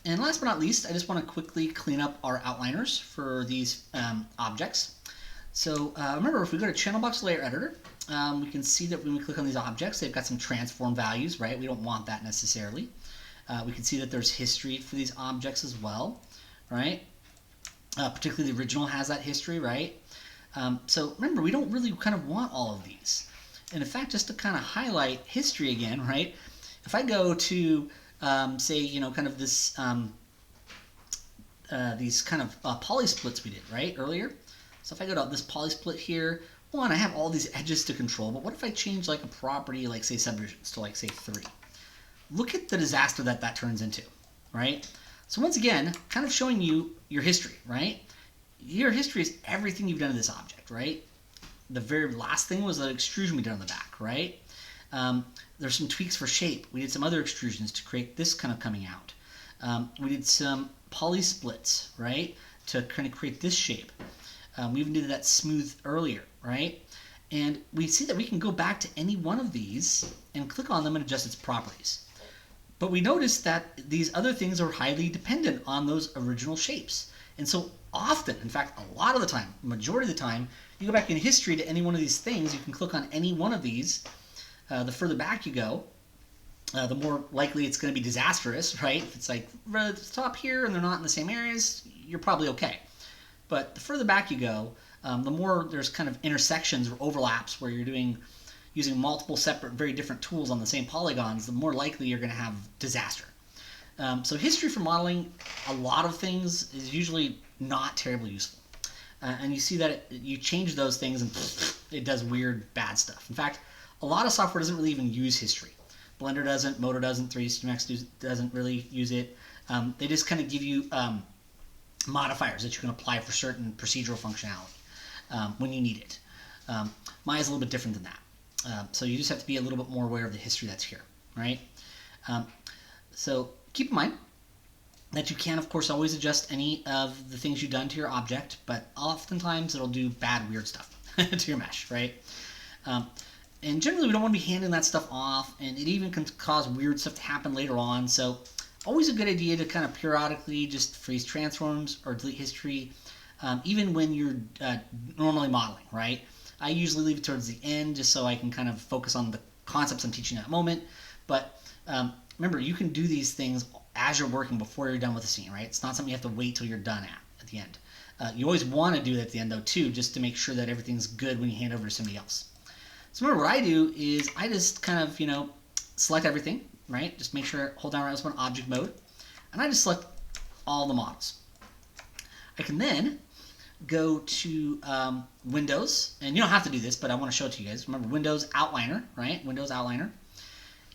And last but not least, I just want to quickly clean up our outliners for these objects. So remember, if we go to Channel Box Layer Editor, we can see that when we click on these objects, they've got some transform values, right? We don't want that necessarily. We can see that there's history for these objects as well, right? Particularly the original has that history, right? So remember, we don't really kind of want all of these. And in fact, just to kind of highlight history again, right? If I go to, say, you know, kind of this, these kind of poly splits we did, right, earlier. So if I go to this poly split here, one, I have all these edges to control, but what if I change like a property, like say subdivisions to like say 3? Look at the disaster that that turns into, right? So once again, kind of showing you your history, right? Your history is everything you've done to this object, right? The very last thing was the extrusion we did on the back, right? There's some tweaks for shape. We did some other extrusions to create this kind of coming out. We did some poly splits, right, to kind of create this shape. We even did that smooth earlier, right? And we see that we can go back to any one of these and click on them and adjust its properties. But we notice that these other things are highly dependent on those original shapes. And so often, in fact, a lot of the time, majority of the time, you go back in history to any one of these things, you can click on any one of these. The further back you go, the more likely it's going to be disastrous, right? If it's like right at the top here and they're not in the same areas, you're probably okay. But the further back you go, the more there's kind of intersections or overlaps where you're using multiple separate, very different tools on the same polygons, the more likely you're going to have disaster. So history for modeling a lot of things is usually not terribly useful. And you see that you change those things and it does weird, bad stuff. In fact, a lot of software doesn't really even use history. Blender doesn't, Modo doesn't, 3ds Max doesn't really use it. They just kind of give you modifiers that you can apply for certain procedural functionality when you need it. Maya's a little bit different than that. So you just have to be a little bit more aware of the history that's here, right? So keep in mind that you can, of course, always adjust any of the things you've done to your object, but oftentimes it'll do bad, weird stuff to your mesh, right? And generally, we don't want to be handing that stuff off, and it even can cause weird stuff to happen later on. So always a good idea to kind of periodically just freeze transforms or delete history, even when you're normally modeling, right? I usually leave it towards the end just so I can kind of focus on the concepts I'm teaching at that moment. But remember, you can do these things as you're working before you're done with the scene, right? It's not something you have to wait till you're done at the end. You always want to do it at the end, though, too, just to make sure that everything's good when you hand over to somebody else. So remember, what I do is I just kind of, you know, select everything, right? Just make sure, hold down right mouse button, object mode, and I just select all the models. I can then go to Windows, and you don't have to do this, but I want to show it to you guys. Remember, Windows Outliner, right? Windows Outliner.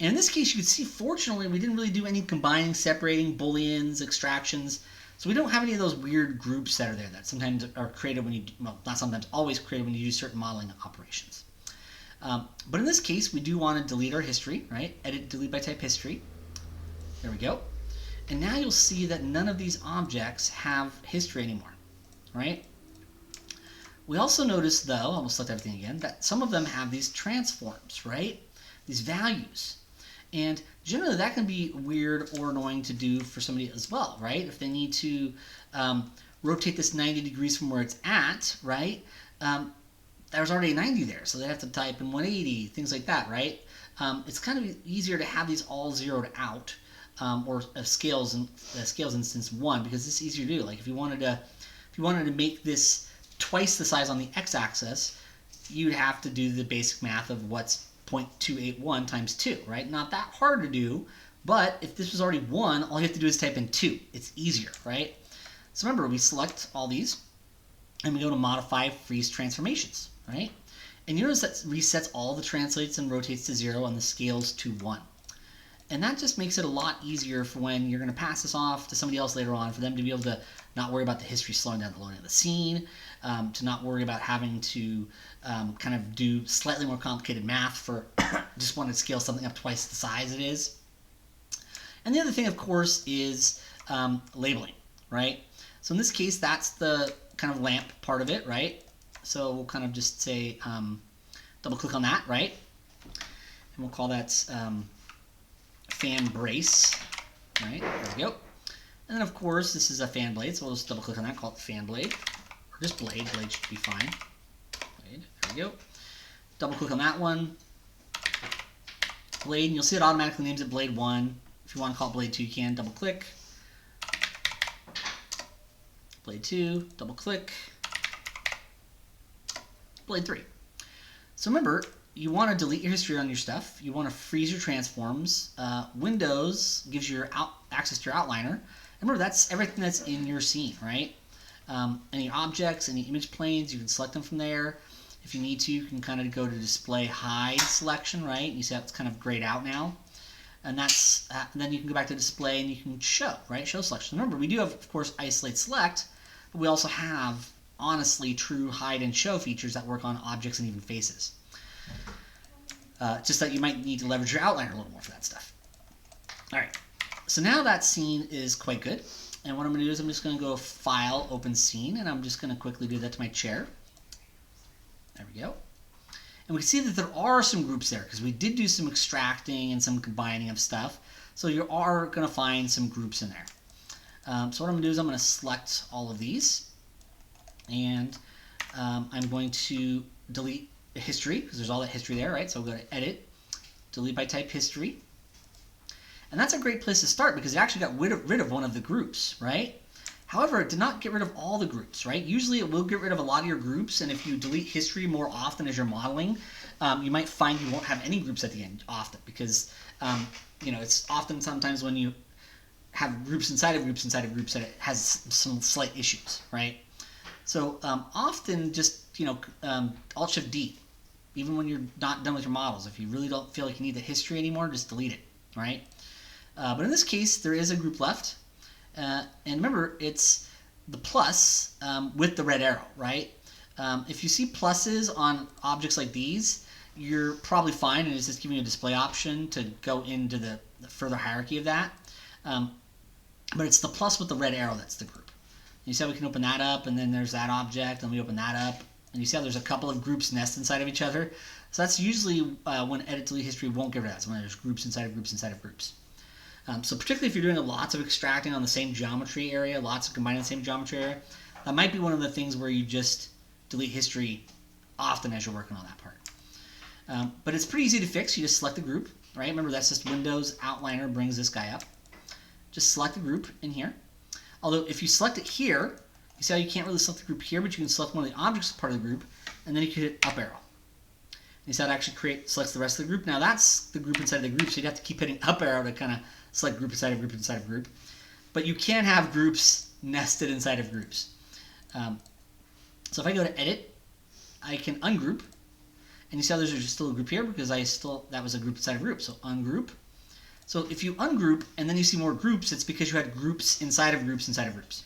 And in this case, you can see, fortunately, we didn't really do any combining, separating, booleans, extractions. So we don't have any of those weird groups that are there that sometimes are created when you, well, not sometimes, always created when you do certain modeling operations. But in this case, we do want to delete our history, right? Edit, delete by type history. There we go. And now you'll see that none of these objects have history anymore, right? We also notice, though, I'll select everything again, that some of them have these transforms, right? These values. And generally that can be weird or annoying to do for somebody as well, right? If they need to rotate this 90 degrees from where it's at, right? There's already a 90 there, so they have to type in 180, things like that, right? It's kind of easier to have these all zeroed out, or scales instance 1, because it's easier to do. Like if you wanted to make this twice the size on the x-axis, you'd have to do the basic math of what's 0.281 times 2, right? Not that hard to do, but if this was already 1, all you have to do is type in 2. It's easier, right? So remember, we select all these, and we go to Modify Freeze Transformations, right? And you notice that resets all the translates and rotates to 0 and the scales to 1. And that just makes it a lot easier for when you're going to pass this off to somebody else later on, for them to be able to not worry about the history slowing down the loading of the scene, to not worry about having to kind of do slightly more complicated math for just want to scale something up twice the size it is. And the other thing, of course, is labeling, right? So in this case, that's the kind of lamp part of it, right? So we'll kind of just say, double click on that, right? And we'll call that fan brace, right? There we go. And then of course, this is a fan blade, so we'll just double click on that, call it fan blade. Or just blade, blade should be fine. Blade, there we go. Double click on that one. Blade, and you'll see it automatically names it blade 1. If you want to call it blade 2, you can double click. Blade 2, double click. Blade 3. So remember, you want to delete your history on your stuff. You want to freeze your transforms. Windows gives you access to your outliner. And remember, that's everything that's in your scene, right? Any objects, any image planes, you can select them from there. If you need to, you can kind of go to display hide selection, right? You see how it's kind of grayed out now. And that's then you can go back to display and you can show, right? Show selection. Remember, we do have, of course, isolate select, but we also have honestly true hide and show features that work on objects and even faces. Just that you might need to leverage your outliner a little more for that stuff. All right, so now that scene is quite good. And what I'm going to do is I'm just going to go File, Open Scene, and I'm just going to quickly do that to my chair. There we go. And we can see that there are some groups there because we did do some extracting and some combining of stuff. So you are going to find some groups in there. So what I'm going to do is I'm going to select all of these. And I'm going to delete the history because there's all that history there, right? So we'll go to Edit, Delete by Type History. And that's a great place to start because it actually got rid of one of the groups, right? However, it did not get rid of all the groups, right? Usually it will get rid of a lot of your groups, and if you delete history more often as you're modeling, you might find you won't have any groups at the end often because, you know, it's often sometimes when you have groups inside of groups inside of groups that it has some slight issues, right? So often just, you know, Alt-Shift-D, even when you're not done with your models. If you really don't feel like you need the history anymore, just delete it, right? But in this case, there is a group left. And remember, it's the plus with the red arrow, right? If you see pluses on objects like these, you're probably fine, and it's just giving you a display option to go into the further hierarchy of that. But it's the plus with the red arrow that's the group. You see how we can open that up, and then there's that object, and we open that up, and you see how there's a couple of groups nest inside of each other. So that's usually when Edit Delete History won't get rid of that. So when there's groups inside of groups inside of groups. So particularly if you're doing lots of extracting on the same geometry area, lots of combining the same geometry area, that might be one of the things where you just delete history often as you're working on that part. But it's pretty easy to fix. You just select the group, right? Remember, that's just Windows Outliner brings this guy up. Just select the group in here. Although if you select it here, you see how you can't really select the group here, but you can select one of the objects as part of the group, and then you can hit up arrow. You see how it actually selects the rest of the group. Now that's the group inside of the group, so you'd have to keep hitting up arrow to kind of select group inside of group inside of group. But you can have groups nested inside of groups. So if I go to Edit, I can ungroup. And you see how there's just still a group here because that was a group inside of group. So ungroup. So if you ungroup and then you see more groups, it's because you had groups inside of groups inside of groups.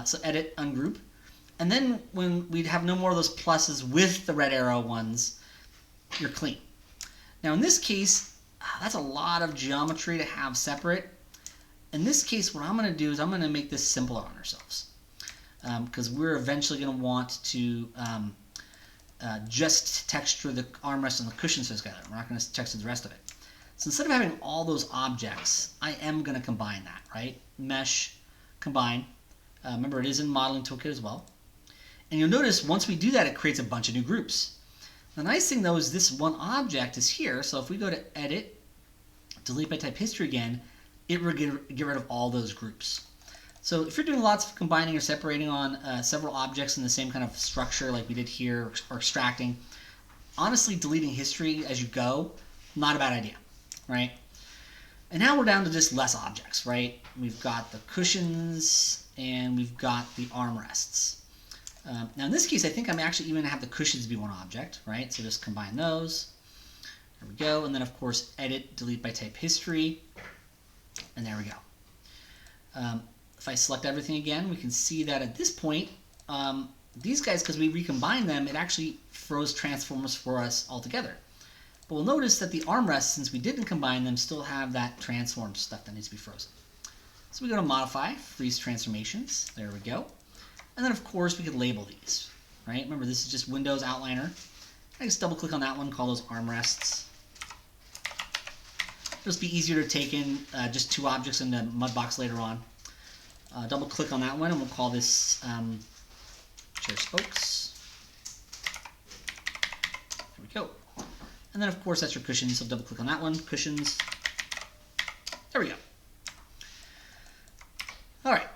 So Edit, ungroup. And then when we'd have no more of those pluses with the red arrow ones, you're clean. Now in this case, that's a lot of geometry to have separate. In this case, what I'm going to do is I'm going to make this simpler on ourselves. Because we're eventually going to want to just texture the armrest and the cushions together. We're not going to texture the rest of it. So instead of having all those objects, I am going to combine that, right? Mesh, combine. Remember, it is in Modeling Toolkit as well. And you'll notice once we do that, it creates a bunch of new groups. The nice thing, though, is this one object is here. So if we go to Edit, Delete by Type History again, it will get rid of all those groups. So if you're doing lots of combining or separating on several objects in the same kind of structure like we did here, or extracting, honestly, deleting history as you go, not a bad idea, right? And now we're down to just less objects, right? We've got the cushions and we've got the armrests. Now in this case, I think I'm actually even going to have the cushions be one object, right? So just combine those. There we go. And then of course, Edit, Delete by Type History. And there we go. If I select everything again, we can see that at this point, these guys, because we recombined them, it actually froze transformers for us altogether. But we'll notice that the armrests, since we didn't combine them, still have that transform stuff that needs to be frozen. So we go to Modify, Freeze Transformations. There we go. And then, of course, we could label these, right? Remember, this is just Windows Outliner. I just double-click on that one, call those armrests. It'll just be easier to take in just two objects in the Mudbox later on. double click on that one, and we'll call this chair spokes. There we go. And then, of course, that's your cushions, so double click on that one, cushions. There we go. All right.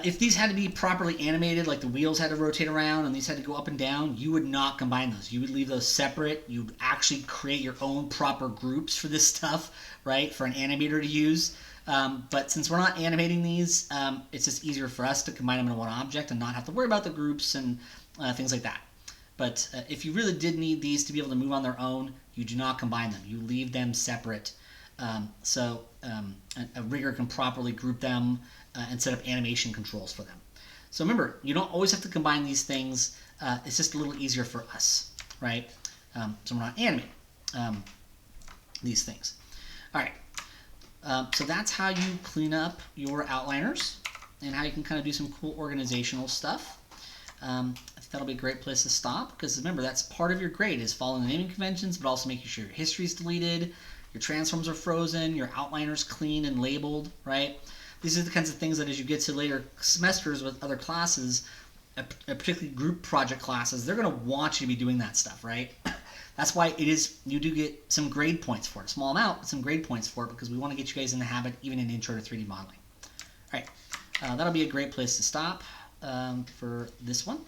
If these had to be properly animated, like the wheels had to rotate around and these had to go up and down, you would not combine those. You would leave those separate. You'd actually create your own proper groups for this stuff, right, for an animator to use. But since we're not animating these, it's just easier for us to combine them in one object and not have to worry about the groups and things like that. But if you really did need these to be able to move on their own, you do not combine them. You leave them separate. So a rigger can properly group them and set up animation controls for them. So remember, you don't always have to combine these things. It's just a little easier for us, right? So we're not animating these things. All right. So that's how you clean up your outliners and how you can kind of do some cool organizational stuff. I think that'll be a great place to stop because remember, that's part of your grade is following the naming conventions, but also making sure your history is deleted, your transforms are frozen, your outliners clean and labeled, right? These are the kinds of things that as you get to later semesters with other classes, particularly group project classes, they're going to want you to be doing that stuff, right? That's why it is, you do get some grade points for it. A small amount, but some grade points for it because we want to get you guys in the habit, even in Intro to 3D Modeling. All right, that'll be a great place to stop for this one.